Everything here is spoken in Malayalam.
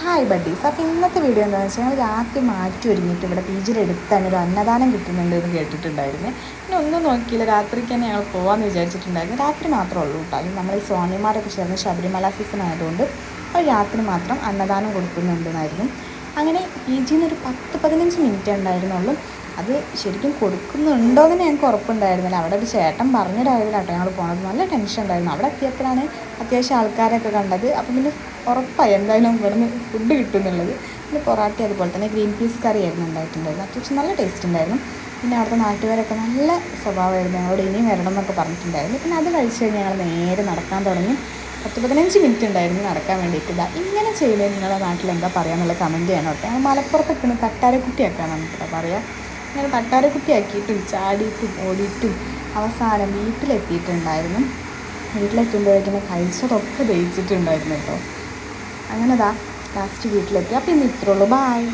Hi buddies. അപ്പോൾ ഇന്നത്തെ വീഡിയോ എന്താണെന്ന് വെച്ചാൽ ഞങ്ങൾ രാത്രി മാറ്റി ഒരുങ്ങിയിട്ട് ഇവിടെ പി ജിയുടെ അടുത്താണ് ഒരു അന്നദാനം കിട്ടുന്നുണ്ട് എന്ന് കേട്ടിട്ടുണ്ടായിരുന്നു. പിന്നെ ഒന്നും നോക്കിയില്ല, രാത്രിക്ക് തന്നെ ഞങ്ങൾ പോകാമെന്ന് വിചാരിച്ചിട്ടുണ്ടായിരുന്നു. രാത്രി മാത്രമേ ഉള്ളൂ കേട്ടോ. അത് നമ്മൾ ഈ സ്വാമിമാരൊക്കെ ചേർന്ന് ശബരിമല സീസൺ ആയതുകൊണ്ട് അവർ രാത്രി മാത്രം അന്നദാനം കൊടുക്കുന്നുണ്ടെന്നായിരുന്നു. അങ്ങനെ പി ജിയിൽ നിന്ന് ഒരു 10-15 മിനിറ്റ് ഉണ്ടായിരുന്നുള്ളൂ. അത് ശരിക്കും കൊടുക്കുന്നുണ്ടോ എന്ന് ഞങ്ങൾക്ക് ഉറപ്പുണ്ടായിരുന്നില്ല. അവിടെ ഒരു ചേട്ടൻ പറഞ്ഞിട്ടായിരുന്നില്ല കേട്ടോ ഞങ്ങൾ പോണത്. നല്ല ടെൻഷൻ ഉണ്ടായിരുന്നു. അവിടെ എത്തിയപ്പോഴാണ് അത്യാവശ്യം ആൾക്കാരൊക്കെ കണ്ടത്. അപ്പം പിന്നെ ഉറപ്പായി എന്തായാലും ഇവിടുന്ന് ഫുഡ് കിട്ടുമെന്നുള്ളത്. പിന്നെ പൊറാട്ട അതുപോലെ തന്നെ ഗ്രീൻ പീസ് കറി ആയിരുന്നു ഉണ്ടായിട്ടുണ്ടായിരുന്നു. അത്യാവശ്യം നല്ല ടേസ്റ്റ് ഉണ്ടായിരുന്നു. പിന്നെ അവിടുത്തെ നാട്ടുകാരൊക്കെ നല്ല സ്വഭാവമായിരുന്നു, ഞങ്ങളോട് ഇനിയും വരണം എന്നൊക്കെ പറഞ്ഞിട്ടുണ്ടായിരുന്നു. പിന്നെ അത് കഴിച്ച് കഴിഞ്ഞ് ഞങ്ങൾ നേരെ നടക്കാൻ തുടങ്ങി. 10-15 മിനിറ്റ് ഉണ്ടായിരുന്നു നടക്കാൻ വേണ്ടിയിട്ടില്ല. ഇങ്ങനെ ചെയ്യുന്നത് നിങ്ങളുടെ നാട്ടിൽ എന്താ പറയുക എന്നുള്ള കമൻറ്റ് ചെയ്യണം കേട്ടോ. ഞങ്ങൾ മലപ്പുറത്തൊക്കെ തട്ടാരക്കുട്ടിയാക്കാനാണ് കേട്ടോ പറയുക. അങ്ങനെ തട്ടാരക്കുട്ടിയാക്കിയിട്ടും ചാടിയിട്ടും ഓടിയിട്ടും അവസാനം വീട്ടിലെത്തിയിട്ടുണ്ടായിരുന്നു. വീട്ടിലെത്തുമ്പോഴേക്കും കഴിച്ചതൊക്കെ ദഹിച്ചിട്ടുണ്ടായിരുന്നു കേട്ടോ. അങ്ങനെ ലാസ്റ്റ് വീട്ടിലെത്തി. അപ്പോൾ ഇന്ന് ഇത്രയുള്ളൂ. ബായ്.